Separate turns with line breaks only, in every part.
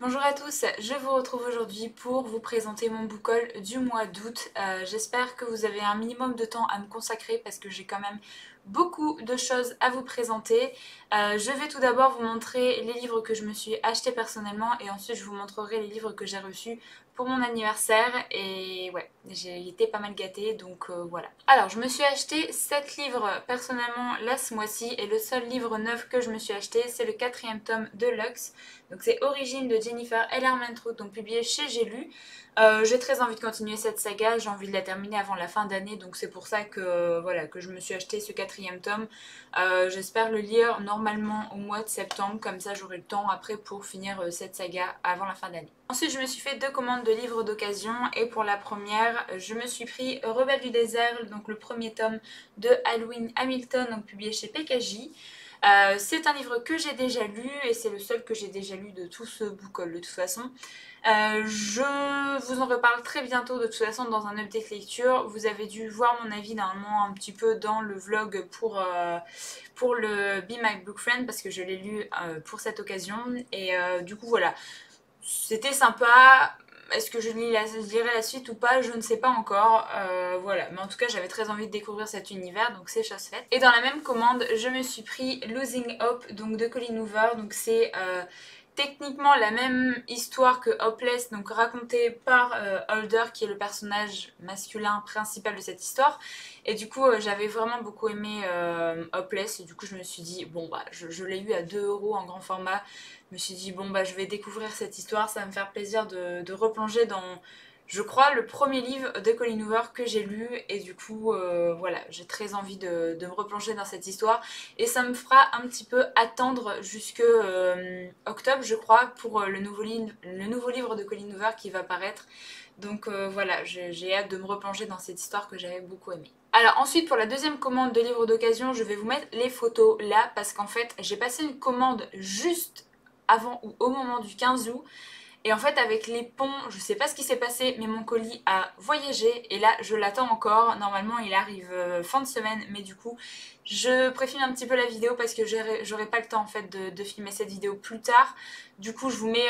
Bonjour à tous, je vous retrouve aujourd'hui pour vous présenter mon book haul du mois d'août. J'espère que vous avez un minimum de temps à me consacrer parce que j'ai quand même beaucoup de choses à vous présenter. Je vais tout d'abord vous montrer les livres que je me suis achetés personnellement et ensuite je vous montrerai les livres que j'ai reçus pour mon anniversaire et ouais, j'ai été pas mal gâtée donc voilà. Alors je me suis acheté 7 livres personnellement là ce mois-ci et le seul livre neuf que je me suis acheté c'est le 4e tome de Lux. Donc c'est Origine de Jennifer L. Armentrout, donc publié chez J'ai lu. J'ai très envie de continuer cette saga, j'ai envie de la terminer avant la fin d'année, donc c'est pour ça que, voilà, que je me suis acheté ce 4e tome. J'espère le lire normalement au mois de septembre, comme ça j'aurai le temps après pour finir cette saga avant la fin d'année. Ensuite je me suis fait 2 commandes de livres d'occasion et pour la première je me suis pris Rebelle du désert, donc le premier tome de Halloween Hamilton, donc publié chez PKJ. C'est un livre que j'ai déjà lu et c'est le seul que j'ai déjà lu de tout ce book haul de toute façon. Je vous en reparle très bientôt de toute façon dans un update lecture. Vous avez dû voir mon avis normalement un petit peu dans le vlog pour le Be My Book Friend parce que je l'ai lu pour cette occasion et du coup voilà. C'était sympa. Est-ce que je lirai la suite ou pas? Je ne sais pas encore. Voilà. Mais en tout cas, j'avais très envie de découvrir cet univers, donc c'est chose faite. Et dans la même commande, je me suis pris Losing Hope, donc de Colleen Hoover. Donc c'est techniquement la même histoire que Hopeless, donc racontée par Holder, qui est le personnage masculin principal de cette histoire. Et du coup, j'avais vraiment beaucoup aimé Hopeless. Et du coup, je me suis dit, bon, bah, je l'ai eu à 2 € en grand format. Je me suis dit, bon, bah, je vais découvrir cette histoire. Ça va me faire plaisir de replonger dans, je crois, le premier livre de Colleen Hoover que j'ai lu. Et du coup, voilà, j'ai très envie de me replonger dans cette histoire. Et ça me fera un petit peu attendre jusque octobre, je crois, pour le nouveau livre de Colleen Hoover qui va paraître. Donc voilà, j'ai hâte de me replonger dans cette histoire que j'avais beaucoup aimée. Alors ensuite pour la deuxième commande de livres d'occasion, je vais vous mettre les photos là parce qu'en fait j'ai passé une commande juste avant ou au moment du 15 août. Et en fait avec les ponts, je sais pas ce qui s'est passé, mais mon colis a voyagé et là je l'attends encore. Normalement il arrive fin de semaine, mais du coup je préfile un petit peu la vidéo parce que j'aurai pas le temps en fait de filmer cette vidéo plus tard. Du coup je vous mets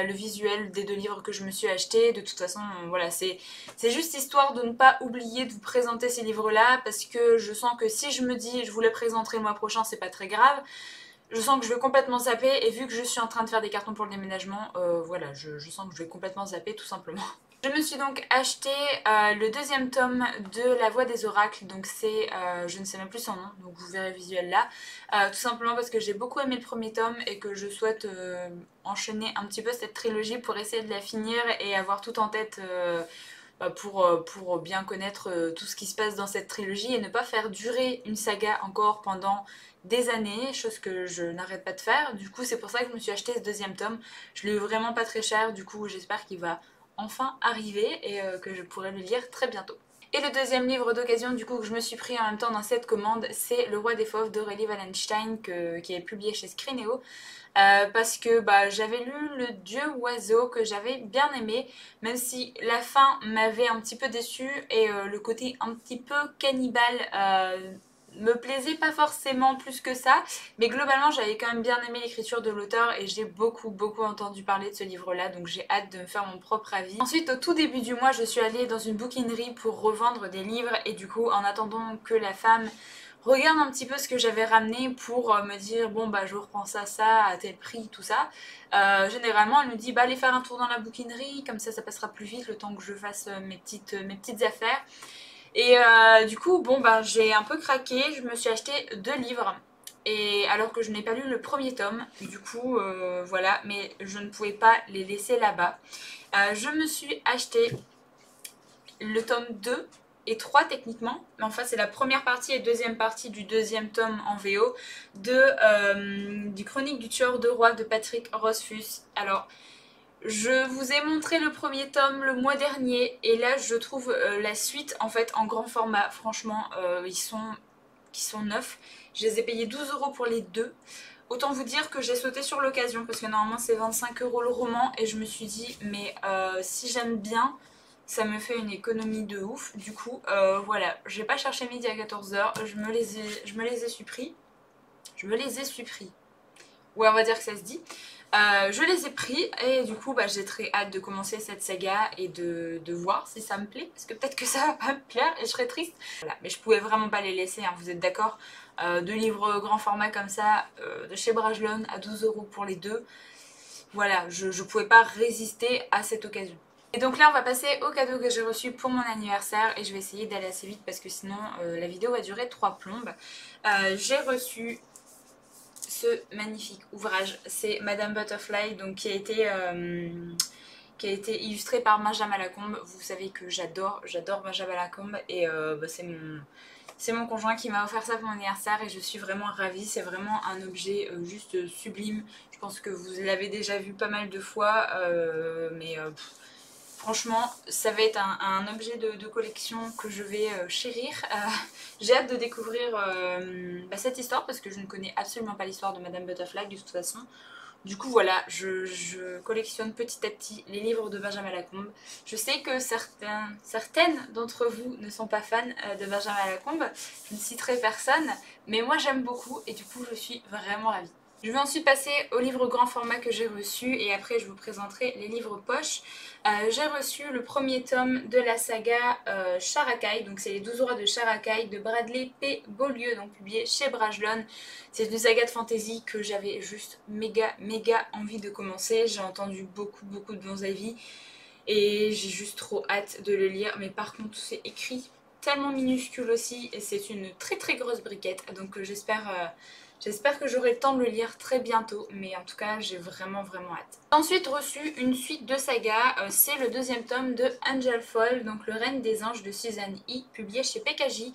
le visuel des 2 livres que je me suis achetés. De toute façon voilà, c'est juste histoire de ne pas oublier de vous présenter ces livres là parce que je sens que si je me dis je vous les présenterai le mois prochain, c'est pas très grave. Je sens que je vais complètement zapper et vu que je suis en train de faire des cartons pour le déménagement, voilà, je sens que je vais complètement zapper tout simplement. Je me suis donc acheté le 2e tome de La Voix des Oracles, donc c'est, je ne sais même plus son nom, donc vous verrez le visuel là, tout simplement parce que j'ai beaucoup aimé le premier tome et que je souhaite enchaîner un petit peu cette trilogie pour essayer de la finir et avoir tout en tête pour bien connaître tout ce qui se passe dans cette trilogie et ne pas faire durer une saga encore pendant des années, chose que je n'arrête pas de faire. Du coup c'est pour ça que je me suis acheté ce 2e tome. Je l'ai eu vraiment pas très cher, du coup j'espère qu'il va enfin arriver et que je pourrai le lire très bientôt. Et le 2e livre d'occasion du coup que je me suis pris en même temps dans cette commande, c'est Le Roi des Fauves d'Aurélie Wallenstein qui est publié chez Scrineo. Parce que bah, j'avais lu Le Dieu Oiseau que j'avais bien aimé, même si la fin m'avait un petit peu déçue et le côté un petit peu cannibale me plaisait pas forcément plus que ça, mais globalement j'avais quand même bien aimé l'écriture de l'auteur et j'ai beaucoup entendu parler de ce livre là, donc j'ai hâte de me faire mon propre avis. Ensuite au tout début du mois je suis allée dans une bouquinerie pour revendre des livres et du coup en attendant que la femme regarde un petit peu ce que j'avais ramené pour me dire bon bah je reprends ça à tel prix, tout ça. Généralement elle me dit bah allez faire un tour dans la bouquinerie, comme ça passera plus vite le temps que je fasse mes petites affaires. Et du coup bon bah j'ai un peu craqué, je me suis acheté 2 livres. Et alors que je n'ai pas lu le premier tome, du coup voilà, mais je ne pouvais pas les laisser là-bas. Je me suis acheté le tome 2 et 3 techniquement, mais enfin c'est la première partie et deuxième partie du 2e tome en VO du Chronique du tueur de roi de Patrick Rothfuss. Alors je vous ai montré le premier tome le mois dernier et là je trouve la suite en fait en grand format. Franchement ils sont neufs. Je les ai payés 12 € pour les 2. Autant vous dire que j'ai sauté sur l'occasion parce que normalement c'est 25 € le roman et je me suis dit mais si j'aime bien ça me fait une économie de ouf. Du coup voilà, j'ai pas cherché midi à 14h, je me les ai su pris. Je me les ai su pris. Ouais, on va dire que ça se dit. Je les ai pris et du coup bah, j'ai très hâte de commencer cette saga et de voir si ça me plaît parce que peut-être que ça va pas me plaire et je serais triste. Voilà, mais je pouvais vraiment pas les laisser, hein, vous êtes d'accord? Deux livres grand format comme ça de chez Brajlon à 12 € pour les deux. Voilà, je pouvais pas résister à cette occasion. Et donc là on va passer au cadeau que j'ai reçu pour mon anniversaire et je vais essayer d'aller assez vite parce que sinon la vidéo va durer 3 plombes. J'ai reçu ce magnifique ouvrage, c'est Madame Butterfly, donc qui a été illustré par Benjamin Lacombe. Vous savez que j'adore Benjamin Lacombe et bah, c'est mon conjoint qui m'a offert ça pour mon anniversaire et je suis vraiment ravie. C'est vraiment un objet juste sublime. Je pense que vous l'avez déjà vu pas mal de fois, mais franchement, ça va être un objet de collection que je vais chérir. J'ai hâte de découvrir bah, cette histoire parce que je ne connais absolument pas l'histoire de Madame Butterfly de toute façon. Du coup voilà, je collectionne petit à petit les livres de Benjamin Lacombe. Je sais que certaines d'entre vous ne sont pas fans de Benjamin Lacombe, je ne citerai personne, mais moi j'aime beaucoup et du coup je suis vraiment ravie. Je vais ensuite passer aux livres grand format que j'ai reçus et après je vous présenterai les livres poche. J'ai reçu le premier tome de la saga Sharakai, donc c'est les 12 horas de Sharakai de Bradley P. Beaulieu, donc publié chez Brajlon. C'est une saga de fantasy que j'avais juste méga envie de commencer. J'ai entendu beaucoup de bons avis et j'ai juste trop hâte de le lire. Mais par contre c'est écrit tellement minuscule aussi et c'est une très grosse briquette, donc j'espère que j'aurai le temps de le lire très bientôt, mais en tout cas j'ai vraiment hâte. J'ai ensuite reçu une suite de sagas, c'est le deuxième tome de Angel Fall, donc le règne des anges de Suzanne E, publié chez PKJ.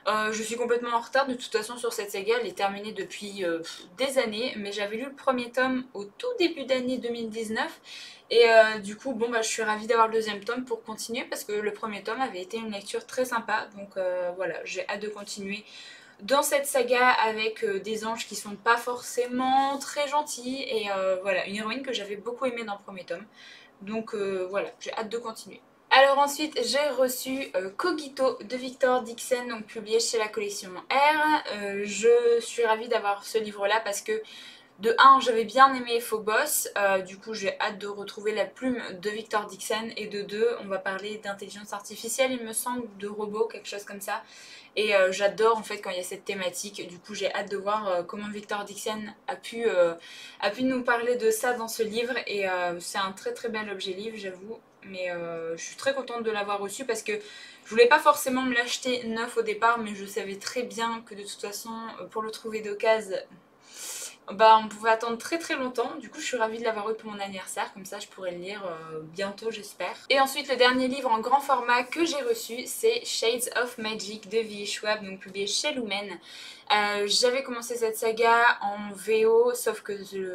Je suis complètement en retard de toute façon sur cette saga, elle est terminée depuis des années, mais j'avais lu le premier tome au tout début d'année 2019 et du coup bon bah je suis ravie d'avoir le deuxième tome pour continuer parce que le premier tome avait été une lecture très sympa, donc voilà, j'ai hâte de continuer dans cette saga avec des anges qui sont pas forcément très gentils et voilà, une héroïne que j'avais beaucoup aimée dans le premier tome, donc voilà, j'ai hâte de continuer. Alors ensuite j'ai reçu Cogito de Victor Dixon, donc publié chez la collection R. Je suis ravie d'avoir ce livre là parce que de 1 j'avais bien aimé Phobos, du coup j'ai hâte de retrouver la plume de Victor Dixon et de 2 on va parler d'intelligence artificielle il me semble, de robots, quelque chose comme ça. Et j'adore en fait quand il y a cette thématique, du coup j'ai hâte de voir comment Victor Dixon a pu nous parler de ça dans ce livre et c'est un très bel objet livre j'avoue, mais je suis très contente de l'avoir reçu parce que je voulais pas forcément me l'acheter neuf au départ, mais je savais très bien que de toute façon pour le trouver d'occasion bah, on pouvait attendre très longtemps, du coup je suis ravie de l'avoir eu pour mon anniversaire, comme ça je pourrais le lire bientôt j'espère. Et ensuite le dernier livre en grand format que j'ai reçu c'est Shades of Magic de V.E. Schwab, donc publié chez Lumen. J'avais commencé cette saga en VO, sauf que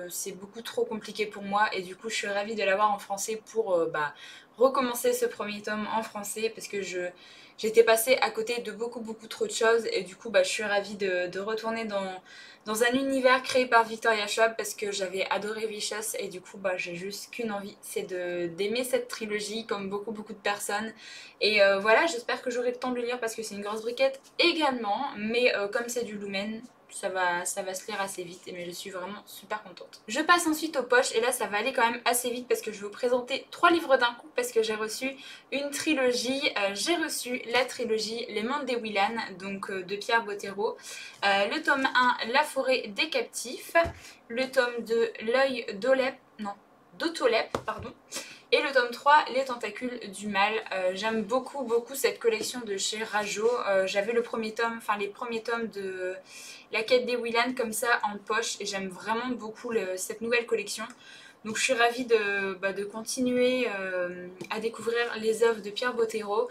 c'est beaucoup trop compliqué pour moi et du coup je suis ravie de l'avoir en français pour bah, recommencer ce premier tome en français parce que j'étais passée à côté de beaucoup trop de choses et du coup bah, je suis ravie de retourner dans un univers créé par Victoria Schwab parce que j'avais adoré Vicious et du coup bah, j'ai juste qu'une envie, c'est d'aimer cette trilogie comme beaucoup de personnes. Et voilà, j'espère que j'aurai le temps de le lire parce que c'est une grosse briquette également, mais comme c'est du Lumen, ça va se lire assez vite, mais je suis vraiment super contente. Je passe ensuite aux poches et là ça va aller quand même assez vite parce que je vais vous présenter 3 livres d'un coup parce que j'ai reçu une trilogie. J'ai reçu la trilogie Les Mondes des Willan, donc de Pierre Bottero. Le tome 1, La forêt des captifs. Le tome 2, L'œil d'Otolep, pardon. Et le tome 3, Les tentacules du mal. J'aime beaucoup cette collection de chez Rajo. J'avais le premier tome, enfin les premiers tomes de La quête des Willan comme ça en poche et j'aime vraiment beaucoup cette nouvelle collection. Donc je suis ravie de continuer à découvrir les œuvres de Pierre Bottero.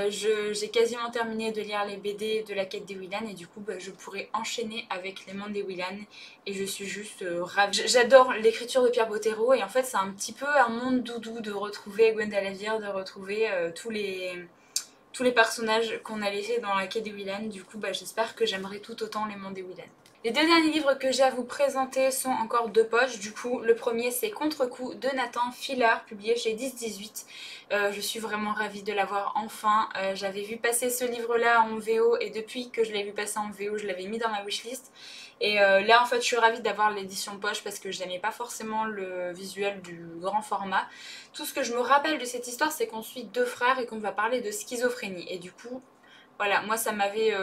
J'ai quasiment terminé de lire les BD de La quête des Willan et du coup je pourrai enchaîner avec Les Mondes des Willan et je suis juste ravie. J'adore l'écriture de Pierre Bottero et en fait c'est un petit peu un monde doudou de retrouver Gwenda Lavire, de retrouver tous les personnages qu'on a laissés dans La quête des Willan. Du coup j'espère que j'aimerai tout autant Les Mondes des Willan. Les deux derniers livres que j'ai à vous présenter sont encore de poche. Du coup, le premier c'est Contre-coup de Nathan Filer, publié chez 10-18. Je suis vraiment ravie de l'avoir enfin. J'avais vu passer ce livre-là en VO et depuis que je l'ai vu passer en VO, je l'avais mis dans ma wishlist. Et là en fait je suis ravie d'avoir l'édition poche parce que je n'aimais pas forcément le visuel du grand format. Tout ce que je me rappelle de cette histoire, c'est qu'on suit deux frères et qu'on va parler de schizophrénie. Et du coup, voilà, moi ça m'avait...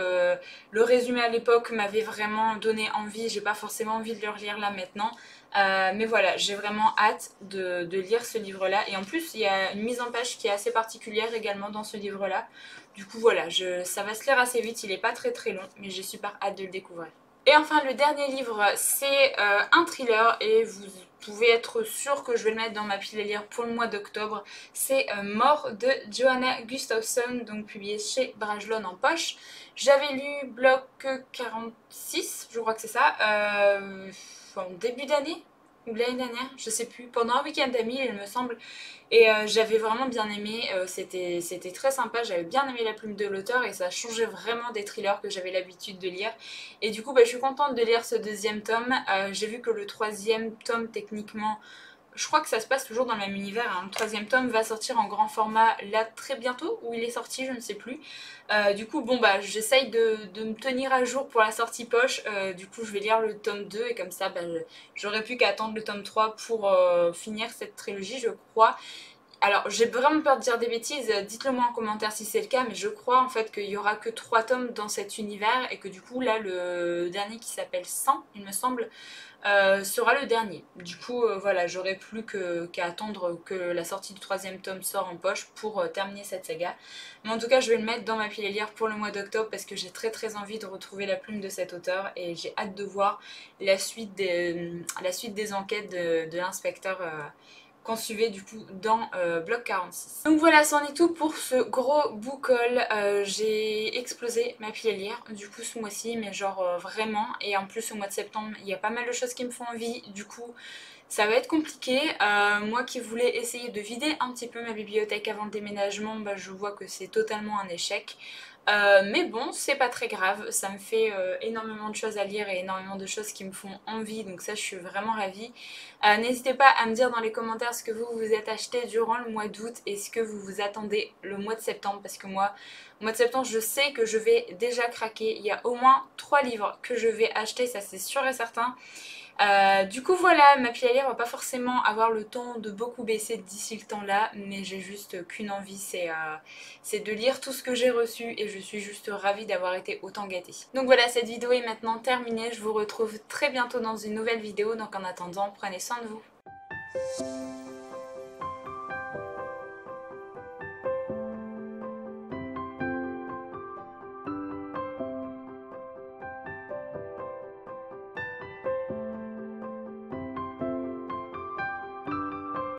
le résumé à l'époque m'avait vraiment donné envie. J'ai pas forcément envie de le relire là maintenant. Mais voilà, j'ai vraiment hâte de lire ce livre-là. Et en plus, il y a une mise en page qui est assez particulière également dans ce livre-là. Du coup, voilà, ça va se lire assez vite. Il est pas très très long, mais j'ai super hâte de le découvrir. Et enfin, le dernier livre, c'est un thriller et vous pouvez être sûr que je vais le mettre dans ma pile à lire pour le mois d'octobre. C'est Mort de Johanna Gustafsson, donc publié chez Brajlon en poche. J'avais lu Bloc 46, je crois que c'est ça, en début d'année ou l'année dernière, je sais plus, pendant un week-end d'amis, il me semble. Et j'avais vraiment bien aimé, c'était très sympa, j'avais bien aimé la plume de l'auteur et ça changeait vraiment des thrillers que j'avais l'habitude de lire. Et du coup, bah, je suis contente de lire ce deuxième tome. J'ai vu que le troisième tome, techniquement, je crois que ça se passe toujours dans le même univers, hein. Le troisième tome va sortir en grand format là très bientôt, ou il est sorti, je ne sais plus. Du coup, bon bah j'essaye de me tenir à jour pour la sortie poche. Du coup, je vais lire le tome 2 et comme ça, bah, j'aurai plus qu'à attendre le tome 3 pour finir cette trilogie, je crois. Alors, j'ai vraiment peur de dire des bêtises, dites-le moi en commentaire si c'est le cas, mais je crois en fait qu'il y aura que 3 tomes dans cet univers et que du coup, là, le dernier qui s'appelle 100, il me semble, sera le dernier. Du coup, voilà, j'aurai plus qu'à attendre que la sortie du troisième tome sort en poche pour terminer cette saga. Mais en tout cas, je vais le mettre dans ma pile à lire pour le mois d'octobre parce que j'ai très très envie de retrouver la plume de cet auteur et j'ai hâte de voir la suite des enquêtes de l'inspecteur qu'on suivait du coup dans Bloc 46. Donc voilà, c'en est tout pour ce gros book haul. J'ai explosé ma pile à lire du coup ce mois-ci, mais genre vraiment. Et en plus au mois de septembre, il y a pas mal de choses qui me font envie. Du coup, ça va être compliqué. Moi qui voulais essayer de vider un petit peu ma bibliothèque avant le déménagement, bah, je vois que c'est totalement un échec. Mais bon, c'est pas très grave, ça me fait énormément de choses à lire et énormément de choses qui me font envie, donc ça je suis vraiment ravie. N'hésitez pas à me dire dans les commentaires ce que vous vous êtes acheté durant le mois d'août et ce que vous vous attendez le mois de septembre, parce que moi, au mois de septembre, je sais que je vais déjà craquer. Il y a au moins 3 livres que je vais acheter, ça c'est sûr et certain. Du coup voilà, ma pile à lire va pas forcément avoir le temps de beaucoup baisser d'ici le temps là, mais j'ai juste qu'une envie, c'est de lire tout ce que j'ai reçu et je suis juste ravie d'avoir été autant gâtée. Donc voilà, cette vidéo est maintenant terminée, je vous retrouve très bientôt dans une nouvelle vidéo, donc en attendant, prenez soin de vous.